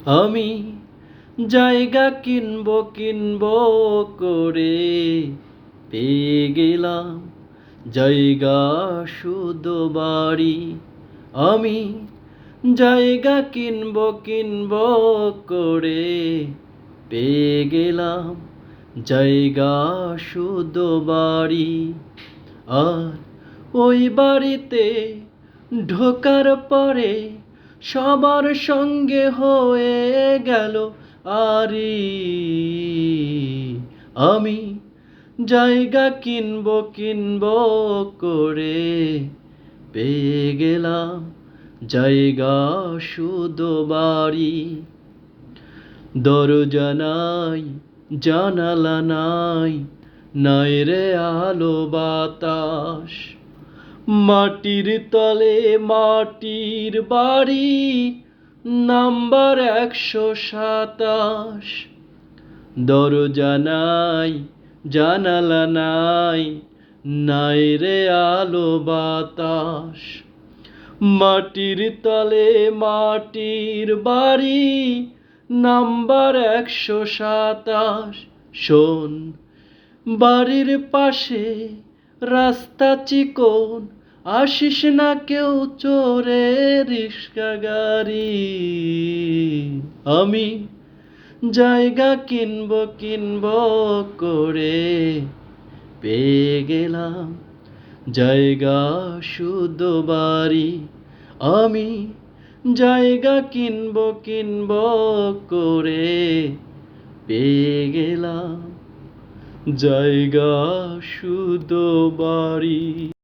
আমি জায়গা কিনবো করে পেয়ে গেলাম জায়গা শুধু বাড়ি। আমি জায়গা কিনবো করে পেয়ে গেলাম জায়গা শুধু বাড়ি। আর ওই বাড়িতে ঢোকার পরে সবার সঙ্গে হয়ে গেল আরি। আমি জায়গা কিনবো করে পেয়ে গেলাম জায়গা শুধু বাড়ি। দরজা নাই, জানালা নাই, নাই রে আলো বাতাস। মাটির তলে মাটির বাড়ি, নাম্বার ১২৭। দরজা নাই, জানালা নাই, নাই রে আলো বাতাস। মাটির তলে মাটির বাড়ি, নাম্বার ১২৭। শোন, বাড়ির পাশে রাস্তা চিকন, আসিস না কেউ চোরে রিক্সা গাড়ি। আমি জায়গা কিনবো করে পেয়ে গেলাম জায়গা শুধু বাড়ি। আমি জায়গা কিনবো করে পেয়ে গেলাম জায়গা শুধু বাড়ি।